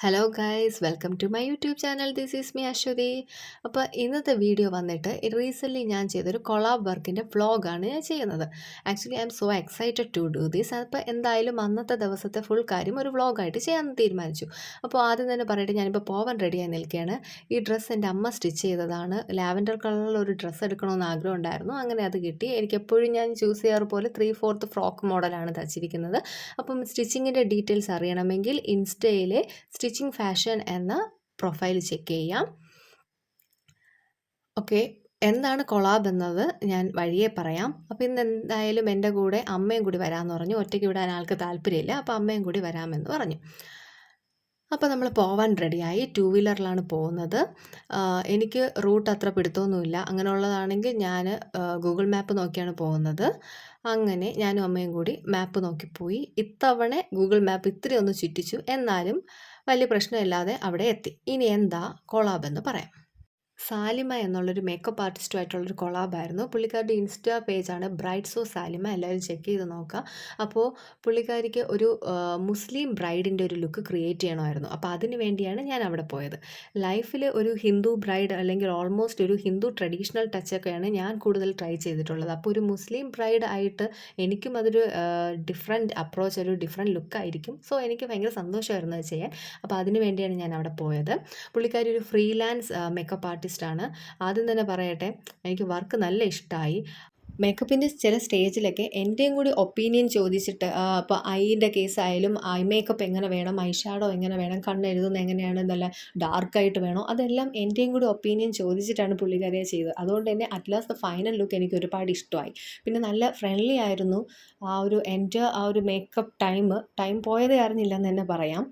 Hello guys, welcome to my YouTube channel. This is me Aswathy. അപ്പോൾ ഇന്നത്തെ video വന്നിട്ട് recently ഞാൻ ചെയ്തൊരു കൊളാബ് വർക്കിൻ്റെ വ്ളോഗാണ് ഞാൻ ചെയ്യുന്നത്. Actually I am so excited to do this. അപ്പോൾ എന്തായാലും അന്നത്തെ ദിവസത്തെ ഫുൾ കാര്യം ഒരു വ്ളോഗായിട്ട് ചെയ്യാൻ തീരുമാനിച്ചു. അപ്പോൾ ആദ്യം തന്നെ പറയട്ടെ, ഞാനിപ്പോൾ പോവാൻ റെഡിയായി നിൽക്കുകയാണ്. ഈ ഡ്രസ്സ് എൻ്റെ അമ്മ സ്റ്റിച്ച് ചെയ്തതാണ്. ലാവൻഡർ കളറിൽ ഒരു ഡ്രസ്സ് എടുക്കണമെന്ന് ആഗ്രഹം ഉണ്ടായിരുന്നു. അങ്ങനെ അത് കിട്ടി. എനിക്കെപ്പോഴും ഞാൻ ചൂസ് ചെയ്യാറ് പോലെ 3/4 ഫ്രോക്ക് മോഡലാണ് തച്ചിരിക്കുന്നത്. അപ്പം സ്റ്റിച്ചിങ്ങിൻ്റെ ഡീറ്റെയിൽസ് അറിയണമെങ്കിൽ ഇൻസ്റ്റയിലെ സ്റ്റിച്ചിങ് ഫാഷൻ എന്ന പ്രൊഫൈൽ ചെക്ക് ചെയ്യാം. ഓക്കെ, എന്താണ് കൊളാബ് എന്നത് ഞാൻ വഴിയെ പറയാം. അപ്പോൾ ഇന്ന് എന്തായാലും എൻ്റെ കൂടെ അമ്മയും കൂടി വരാമെന്ന് പറഞ്ഞു. ഒറ്റയ്ക്ക് വിടാൻ ആൾക്ക് താല്പര്യമില്ല, അപ്പോൾ അമ്മയും കൂടി വരാമെന്ന് പറഞ്ഞു. അപ്പോൾ നമ്മൾ പോവാൻ റെഡിയായി. 2 വീലറിലാണ് പോകുന്നത്. എനിക്ക് റൂട്ട് അത്ര പിടുത്തമൊന്നുമില്ല. അങ്ങനെയുള്ളതാണെങ്കിൽ ഞാൻ ഗൂഗിൾ മാപ്പ് നോക്കിയാണ് പോകുന്നത്. അങ്ങനെ ഞാനും അമ്മയും കൂടി മാപ്പ് നോക്കിപ്പോയി. ഇത്തവണ ഗൂഗിൾ മാപ്പ് ഇത്തിരി ഒന്ന് ചുറ്റിച്ചു, എന്നാലും വലിയ പ്രശ്നമില്ലാതെ അവിടെ എത്തി. ഇനി എന്താ കൊളാബ് എന്ന് പറയാം. സാലിമ എന്നുള്ളൊരു മേക്കപ്പ് ആർട്ടിസ്റ്റുമായിട്ടുള്ളൊരു കൊളാബായിരുന്നു. പുള്ളിക്കാരുടെ ഇൻസ്റ്റാ പേജാണ് ബ്രൈഡ് സോ സാലിമ. എല്ലാവരും ചെക്ക് ചെയ്ത് നോക്കുക. അപ്പോൾ പുള്ളിക്കാരിക്ക് ഒരു മുസ്ലിം ബ്രൈഡിൻ്റെ ഒരു ലുക്ക് ക്രിയേറ്റ് ചെയ്യണമായിരുന്നു. അപ്പോൾ അതിന് വേണ്ടിയാണ് ഞാൻ അവിടെ പോയത്. ലൈഫിൽ ഒരു ഹിന്ദു ബ്രൈഡ് അല്ലെങ്കിൽ ഓൾമോസ്റ്റ് ഒരു ഹിന്ദു ട്രഡീഷണൽ ടച്ചൊക്കെയാണ് ഞാൻ കൂടുതൽ ട്രൈ ചെയ്തിട്ടുള്ളത്. അപ്പോൾ ഒരു മുസ്ലിം ബ്രൈഡ് ആയിട്ട് എനിക്കും അതൊരു ഡിഫറെൻറ്റ് അപ്രോച്ച്, ഒരു ഡിഫറെൻറ്റ് ലുക്കായിരിക്കും. സോ എനിക്ക് ഭയങ്കര സന്തോഷമായിരുന്നു അത് ചെയ്യാൻ. അപ്പോൾ അതിന് വേണ്ടിയാണ് ഞാൻ അവിടെ പോയത്. പുള്ളിക്കാരി ഒരു ഫ്രീലാൻസ് മേക്കപ്പ് ആർട്ടിസ്റ്റ് ആണ്. ആദ്യം തന്നെ പറയട്ടെ, എനിക്ക് വർക്ക് നല്ല ഇഷ്ടമായി. മേക്കപ്പിൻ്റെ ചില സ്റ്റേജിലൊക്കെ എൻ്റെയും കൂടി ഒപ്പീനിയൻ ചോദിച്ചിട്ട്, അപ്പോൾ ഐൻ്റെ കേസായാലും ഐ മേക്കപ്പ് എങ്ങനെ വേണം, ഐ ഷാഡോ എങ്ങനെ വേണം, കണ്ണെഴുതുന്നത് എങ്ങനെയാണ്, നല്ല ഡാർക്കായിട്ട് വേണോ, അതെല്ലാം എൻ്റെയും കൂടി ഒപ്പീനിയൻ ചോദിച്ചിട്ടാണ് പുള്ളിക്കാരിയെ ചെയ്തത്. അതുകൊണ്ട് തന്നെ അറ്റ് ലാസ്റ്റ് ഫൈനൽ ലുക്ക് എനിക്ക് ഒരുപാട് ഇഷ്ടമായി. പിന്നെ നല്ല ഫ്രണ്ട്ലി ആയിരുന്നു. എൻ്റെ ഒരു മേക്കപ്പ് ടൈം പോയതേ അറിഞ്ഞില്ലെന്ന് തന്നെ പറയാം.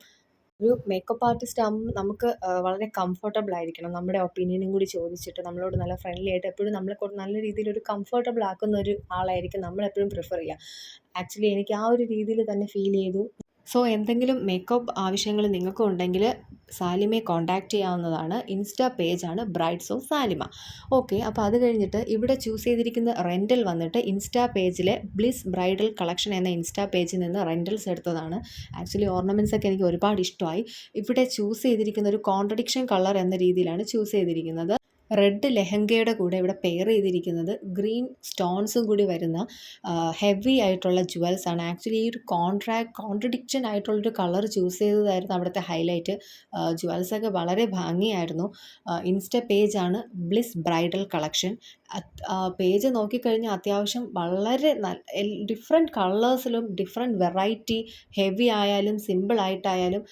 ഒരു മേക്കപ്പ് ആർട്ടിസ്റ്റ് ആകുമ്പോൾ നമുക്ക് വളരെ കംഫർട്ടബിൾ ആയിരിക്കണം. നമ്മുടെ ഒപ്പീനിയനും കൂടി ചോദിച്ചിട്ട് നമ്മളോട് നല്ല ഫ്രണ്ട്ലി ആയിട്ട് എപ്പോഴും നമ്മളെ നല്ല രീതിയിൽ ഒരു കംഫർട്ടബിൾ ആക്കുന്ന ഒരു ആളായിരിക്കും നമ്മളെപ്പോഴും പ്രിഫർ ചെയ്യുക. ആക്ച്വലി എനിക്ക് ആ ഒരു രീതിയിൽ തന്നെ ഫീൽ ചെയ്തു. സോ എന്തെങ്കിലും മേക്കപ്പ് ആവശ്യങ്ങൾ നിങ്ങൾക്കും ഉണ്ടെങ്കിൽ സാലിമയെ കോൺടാക്റ്റ് ചെയ്യാവുന്നതാണ്. ഇൻസ്റ്റാ പേജാണ് ബ്രൈഡ്സ് ഓഫ് സാലിമ. ഓക്കെ, അപ്പോൾ അത് കഴിഞ്ഞിട്ട് ഇവിടെ ചൂസ് ചെയ്തിരിക്കുന്ന റെൻ്റൽ വന്നിട്ട് ഇൻസ്റ്റാ പേജിലെ ബ്ലിസ് ബ്രൈഡൽ കളക്ഷൻ എന്ന ഇൻസ്റ്റാ പേജിൽ നിന്ന് റെൻ്റൽസ് എടുത്തതാണ്. ആക്ച്വലി ഓർണമെൻറ്റ്സ് ഒക്കെ എനിക്ക് ഒരുപാട് ഇഷ്ടമായി. ഇവിടെ ചൂസ് ചെയ്തിരിക്കുന്ന ഒരു കോൺട്രഡിക്ഷൻ കളർ എന്ന രീതിയിലാണ് ചൂസ് ചെയ്തിരിക്കുന്നത്. റെഡ് ലെഹങ്കയുടെ കൂടെ ഇവിടെ പെയർ ചെയ്തിരിക്കുന്നത് ഗ്രീൻ സ്റ്റോൺസും കൂടി വരുന്ന ഹെവി ആയിട്ടുള്ള ജുവൽസാണ്. ആക്ച്വലി ഈ ഒരു കോൺട്രഡിക്ഷൻ ആയിട്ടുള്ളൊരു കളർ ചൂസ് ചെയ്തതായിരുന്നു അവിടുത്തെ ഹൈലൈറ്റ്. ജുവൽസൊക്കെ വളരെ ഭംഗിയായിരുന്നു. ഇൻസ്റ്റ പേജാണ് ബ്ലിസ് ബ്രൈഡൽ കളക്ഷൻ. പേജ് നോക്കിക്കഴിഞ്ഞാൽ അത്യാവശ്യം വളരെ ഡിഫറെൻറ്റ് കളേഴ്സിലും ഡിഫറെൻറ്റ് വെറൈറ്റി, ഹെവി ആയാലും സിമ്പിൾ ആയിട്ടായാലും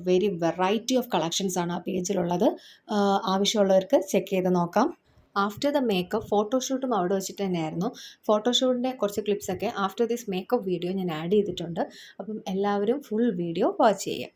വെരി വെറൈറ്റി ഓഫ് കളക്ഷൻസ് ആണ് ആ പേജിലുള്ളത്. ആവശ്യമുള്ളവർക്ക് ചെക്ക് ചെയ്ത് നോക്കാം. ആഫ്റ്റർ ദ മേക്കപ്പ് ഫോട്ടോഷൂട്ടും അവിടെ വെച്ചിട്ട് തന്നെയായിരുന്നു. ഫോട്ടോഷൂട്ടിൻ്റെ കുറച്ച് ക്ലിപ്സൊക്കെ ആഫ്റ്റർ ദിസ് മേക്കപ്പ് വീഡിയോ ഞാൻ ആഡ് ചെയ്തിട്ടുണ്ട്. അപ്പം എല്ലാവരും ഫുൾ വീഡിയോ വാച്ച് ചെയ്യാം.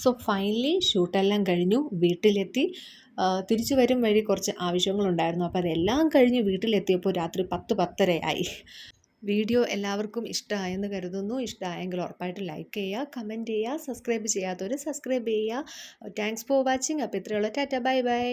സോ ഫൈനലി ഷൂട്ടെല്ലാം കഴിഞ്ഞു, വീട്ടിലെത്തി. തിരിച്ചു വരും വഴി കുറച്ച് ആവശ്യങ്ങളുണ്ടായിരുന്നു. അപ്പോൾ അതെല്ലാം കഴിഞ്ഞ് വീട്ടിലെത്തിയപ്പോൾ രാത്രി 10-10:30 വീഡിയോ എല്ലാവർക്കും ഇഷ്ടമായെന്ന് കരുതുന്നു. ഇഷ്ടമായെങ്കിൽ ഉറപ്പായിട്ടും ലൈക്ക് ചെയ്യുക, കമൻറ്റ് ചെയ്യുക, സബ്സ്ക്രൈബ് ചെയ്യാത്തവർ സബ്സ്ക്രൈബ് ചെയ്യുക. Thanks for watching. അപ്പോൾ ഇത്രയുള്ള ടാറ്റ, ബൈ ബൈ.